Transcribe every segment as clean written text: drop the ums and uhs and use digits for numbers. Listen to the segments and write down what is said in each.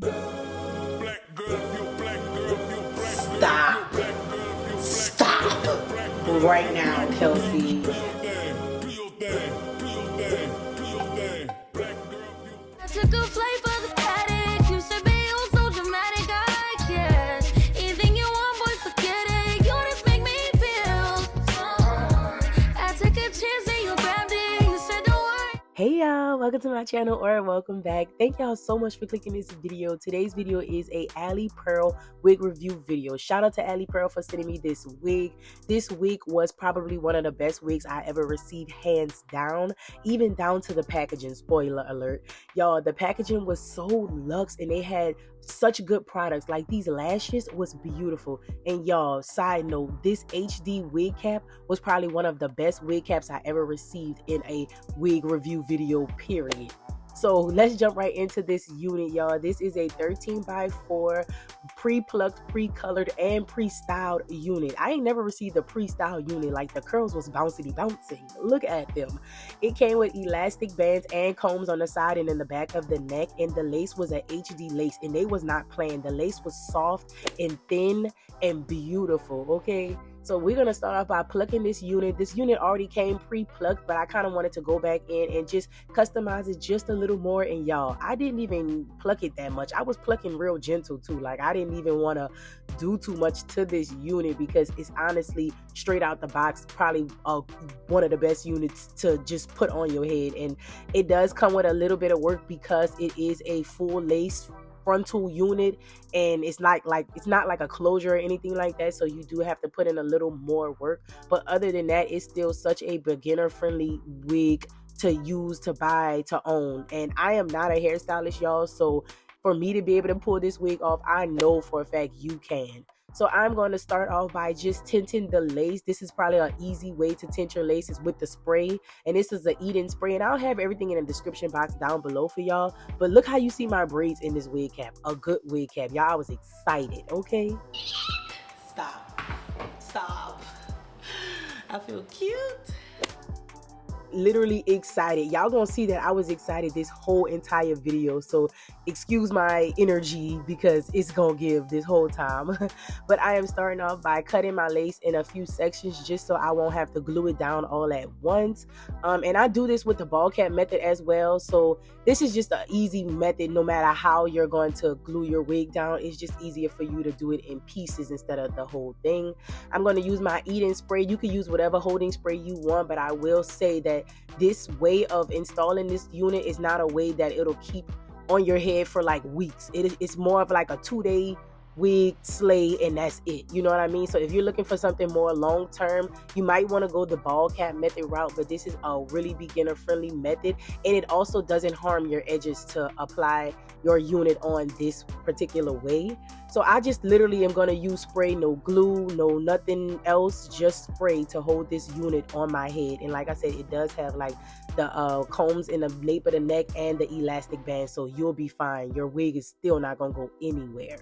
Stop. Stop. Right now, Kelsea. I took a flight for the paddock. You said be oh so dramatic. I guess anything you want, boy, forget it. You just make me feel so. I took a chance and you grabbed it. You said don't worry. Hey y'all, welcome to my channel or welcome back. Thank y'all so much for clicking this video. Today's video is a Alipearl wig review video. Shout out to Alipearl for sending me this wig. This wig was probably one of the best wigs I ever received, hands down, even down to the packaging. Spoiler alert. Y'all, the packaging was so luxe and they had such good products. Like these lashes was beautiful. And y'all, side note, this HD wig cap was probably one of the best wig caps I ever received in a wig review video, period. So let's jump right into this unit, y'all. This is a 13x4 pre-plucked, pre-colored, and pre-styled unit. I ain't never received a pre-styled unit. Like the curls was bouncing. Look at them. It came with elastic bands and combs on the side and in the back of the neck, and the lace was an HD lace, and they was not playing. The lace was soft and thin and beautiful, okay? So we're going to start off by plucking this unit. This unit already came pre-plucked, but I kind of wanted to go back in and just customize it just a little more. And y'all, I didn't even pluck it that much. I was plucking real gentle too. Like I didn't even want to do too much to this unit because it's honestly straight out the box probably one of the best units to just put on your head. And it does come with a little bit of work because it is a full lace frontal unit, and it's not like a closure or anything like that, so you do have to put in a little more work. But other than that, it's still such a beginner friendly wig to use, to buy, to own. And I am not a hairstylist, y'all, so for me to be able to pull this wig off, I know for a fact you can. So I'm going to start off by just tinting the lace. This is probably an easy way to tint your laces with the spray. And this is the Eden spray. And I'll have everything in the description box down below for y'all. But look how you see my braids in this wig cap. A good wig cap. Y'all, I was excited, okay? Stop. Stop. I feel cute. Literally excited. Y'all gonna see that I was excited this whole entire video, so excuse my energy because it's gonna give this whole time. But I am starting off by cutting my lace in a few sections just so I won't have to glue it down all at once. And I do this with the ball cap method as well, so this is just an easy method. No matter how you're going to glue your wig down, it's just easier for you to do it in pieces instead of the whole thing. I'm going to use my Eden spray. You can use whatever holding spray you want, but I will say that this way of installing this unit is not a way that it'll keep on your head for like weeks. It's more of like a 2-day wig slay, and that's it. You know what I mean? So if you're looking for something more long term, you might want to go the ball cap method route, but this is a really beginner friendly method, and it also doesn't harm your edges to apply your unit on this particular way. So I just literally am going to use spray, no glue, no nothing else, just spray to hold this unit on my head. And like I said, it does have like the combs in the nape of the neck and the elastic band, so you'll be fine. Your wig is still not going to go anywhere.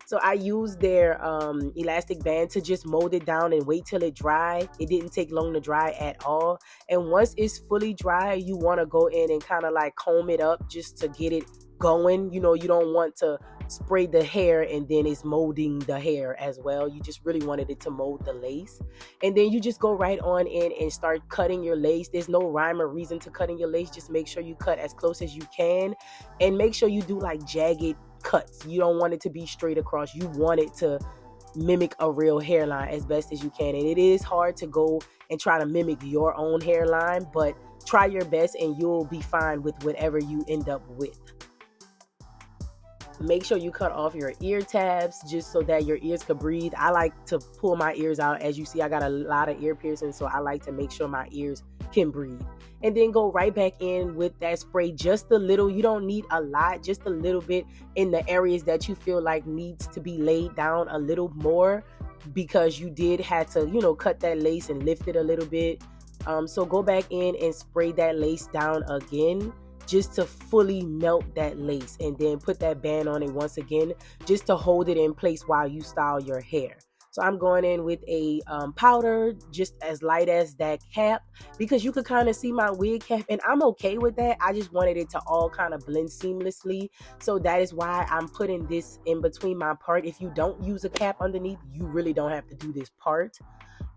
So I used their elastic band to just mold it down and wait till it dry. It didn't take long to dry at all. And once it's fully dry, you want to go in and kind of like comb it up just to get it going. You know, you don't want to spray the hair and then it's molding the hair as well. You just really wanted it to mold the lace. And then you just go right on in and start cutting your lace. There's no rhyme or reason to cutting your lace. Just make sure you cut as close as you can and make sure you do like jagged cuts. You don't want it to be straight across. You want it to mimic a real hairline as best as you can. And it is hard to go and try to mimic your own hairline, but try your best and you'll be fine with whatever you end up with. Make sure you cut off your ear tabs just so that your ears could breathe. I like to pull my ears out. As you see, I got a lot of ear piercings, so I like to make sure my ears can breathe. And then go right back in with that spray, just a little. You don't need a lot, just a little bit in the areas that you feel like needs to be laid down a little more, because you did have to, you know, cut that lace and lift it a little bit. So go back in and spray that lace down again, just to fully melt that lace, and then put that band on it once again just to hold it in place while you style your hair. So I'm going in with a powder just as light as that cap, because you could kind of see my wig cap, and I'm okay with that. I just wanted it to all kind of blend seamlessly. So that is why I'm putting this in between my part. If you don't use a cap underneath, you really don't have to do this part.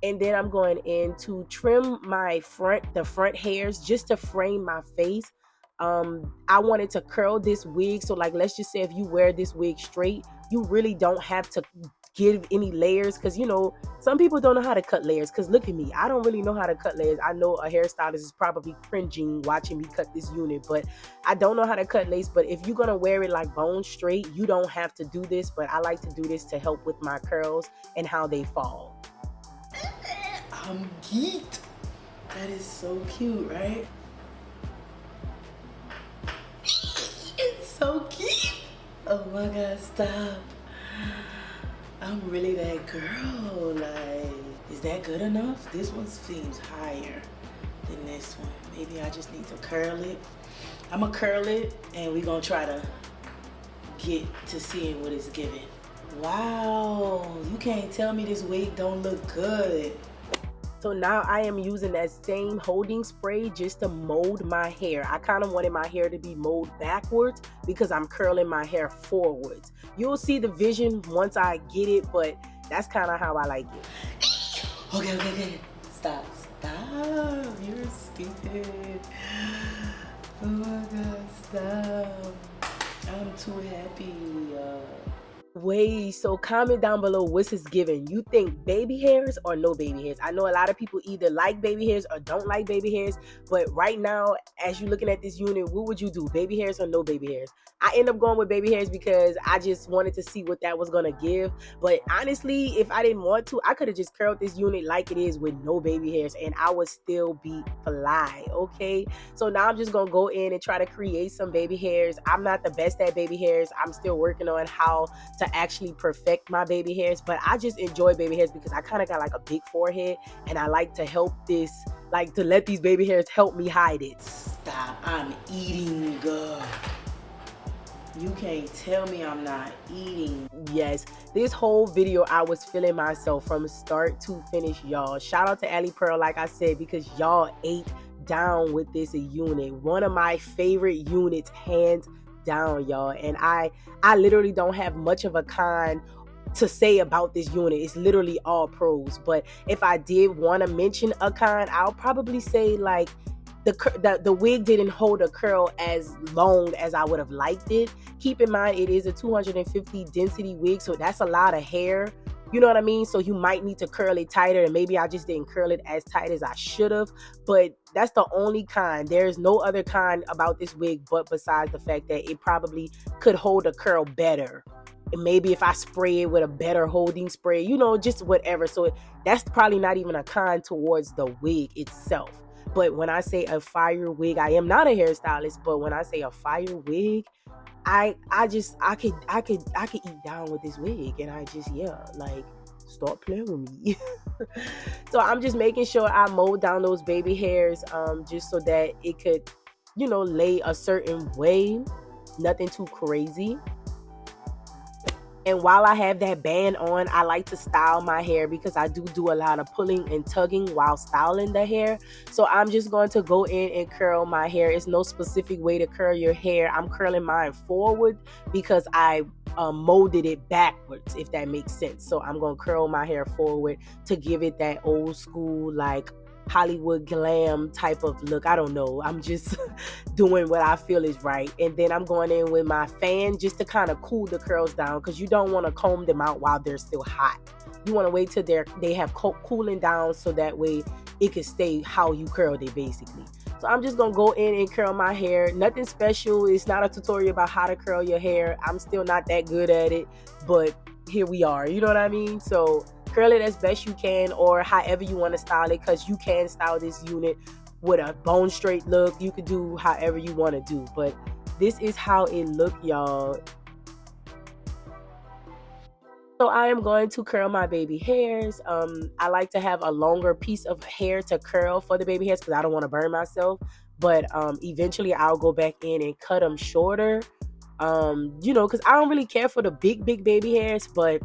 And then I'm going in to trim the front hairs just to frame my face. I wanted to curl this wig, so like, let's just say if you wear this wig straight, you really don't have to give any layers, because some people don't know how to cut layers. Because look at me, I don't really know how to cut layers. I know a hairstylist is probably cringing watching me cut this unit, but I don't know how to cut lace. But if you're gonna wear it like bone straight, you don't have to do this, but I like to do this to help with my curls and how they fall. I'm geeked. That is so cute, right? It's so cute. Oh my god, stop. I'm really that girl. Like, is that good enough? This one seems higher than this one. Maybe I just need to curl it. I'm gonna curl it and we're gonna try to get to seeing what it's giving. Wow, you can't tell me this wig don't look good. So now I am using that same holding spray just to mold my hair. I kind of wanted my hair to be molded backwards because I'm curling my hair forwards. You'll see the vision once I get it, but that's kind of how I like it. Okay. Stop. You're stupid. Oh my god, stop. I'm too happy. Wait, so comment down below what's this giving. You think baby hairs or no baby hairs? I know a lot of people either like baby hairs or don't like baby hairs, but right now, as you're looking at this unit, what would you do? Baby hairs or no baby hairs? I end up going with baby hairs because I just wanted to see what that was gonna give. But honestly, if I didn't want to, I could have just curled this unit like it is with no baby hairs and I would still be fly, okay? So now I'm just gonna go in and try to create some baby hairs. I'm not the best at baby hairs. I'm still working on how to actually perfect my baby hairs, but I just enjoy baby hairs because I kind of got like a big forehead and I like to help this, like to let these baby hairs help me hide it. Stop, I'm eating good. You can't tell me I'm not eating. Yes, this whole video I was feeling myself from start to finish, y'all. Shout out to Alipearl, like I said, because y'all ate down with this unit. One of my favorite units, hands down, y'all. And I literally don't have much of a con to say about this unit. It's literally all pros. But if I did want to mention a con, I'll probably say like the wig didn't hold a curl as long as I would have liked it. Keep in mind, it is a 250 density wig, so that's a lot of hair. You know what I mean? So you might need to curl it tighter, and maybe I just didn't curl it as tight as I should have. But that's the only con. There's no other con about this wig, but besides the fact that it probably could hold a curl better. And maybe if I spray it with a better holding spray, just whatever. So that's probably not even a con towards the wig itself. But when I say a fire wig, I am not a hairstylist, but when I say a fire wig, I could eat down with this wig, and like, stop playing with me. So I'm just making sure I mow down those baby hairs, just so that it could, lay a certain way, nothing too crazy. And while I have that band on, I like to style my hair because I do a lot of pulling and tugging while styling the hair. So I'm just going to go in and curl my hair. It's no specific way to curl your hair. I'm curling mine forward because I molded it backwards, if that makes sense. So I'm going to curl my hair forward to give it that old school, like, Hollywood glam type of look. I don't know. I'm just doing what I feel is right. And then I'm going in with my fan just to kind of cool the curls down, because you don't want to comb them out while they're still hot. You want to wait till they have cooling down, so that way it can stay how you curled it, basically. So I'm just gonna go in and curl my hair. Nothing special. It's not a tutorial about how to curl your hair. I'm still not that good at it, but here we are. You know what I mean? So curl it as best you can, or however you want to style it, because you can style this unit with a bone straight look. You could do however you want to do, but this is how it look, y'all. So I am going to curl my baby hairs. I like to have a longer piece of hair to curl for the baby hairs because I don't want to burn myself. But eventually I'll go back in and cut them shorter. Because I don't really care for the big baby hairs, but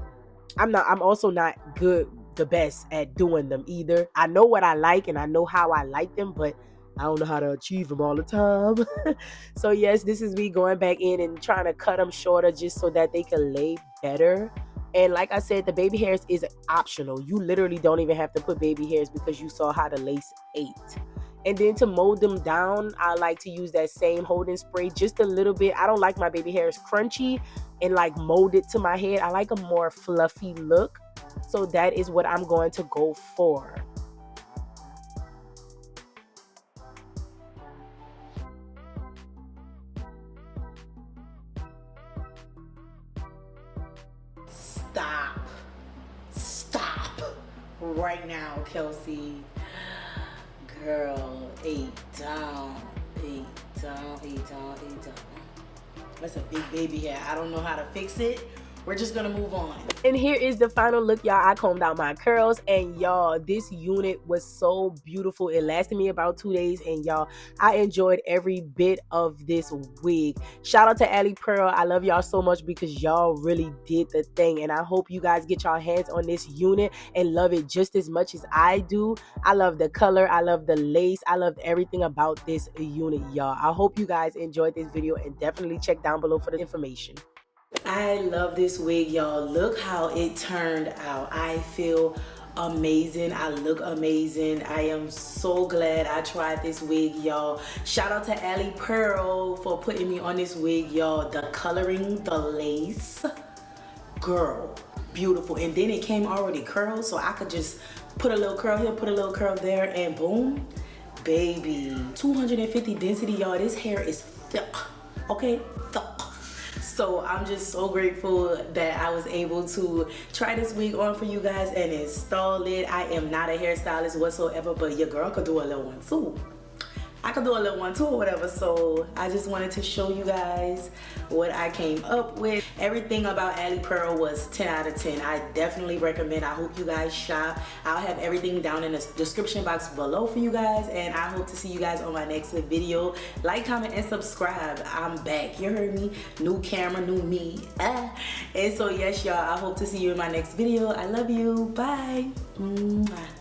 I'm also not the best at doing them either. I know what I like and I know how I like them, but I don't know how to achieve them all the time. So yes, this is me going back in and trying to cut them shorter just so that they can lay better. And like I said, the baby hairs is optional. You literally don't even have to put baby hairs because you saw how the lace ate. And then to mold them down, I like to use that same holding spray just a little bit. I don't like my baby hairs crunchy and like molded to my head. I like a more fluffy look. So that is what I'm going to go for. Stop right now, Kelsey. Girl, 8 down, 8 down, 8 down, 8 down. That's a big baby hair. I don't know how to fix it. We're just gonna move on. And here is the final look, y'all. I combed out my curls, and y'all, this unit was so beautiful. It lasted me about 2 days, and y'all, I enjoyed every bit of this wig. Shout out to Alipearl. I love y'all so much because y'all really did the thing, and I hope you guys get y'all hands on this unit and love it just as much as I do. I love the color, I love the lace, I love everything about this unit, y'all. I hope you guys enjoyed this video, and definitely check down below for the information. I love this wig, y'all. Look how it turned out. I feel amazing. I look amazing. I am so glad I tried this wig, y'all. Shout out to Alipearl for putting me on this wig, y'all. The coloring, the lace, girl, beautiful. And then it came already curled, so I could just put a little curl here, put a little curl there, and boom, baby. 250 density, y'all. This hair is thick, okay? Thick. So I'm just so grateful that I was able to try this wig on for you guys and install it. I am not a hairstylist whatsoever, but your girl could do a little one too. I could do a little one too or whatever. So I just wanted to show you guys what I came up with. Everything about Alipearl was 10 out of 10. I definitely recommend. I hope you guys shop. I'll have everything down in the description box below for you guys, and I hope to see you guys on my next video. Like, comment, and subscribe. I'm back. You heard me. New camera, new me. And so yes, y'all, I hope to see you in my next video. I love you. Bye. Mwah.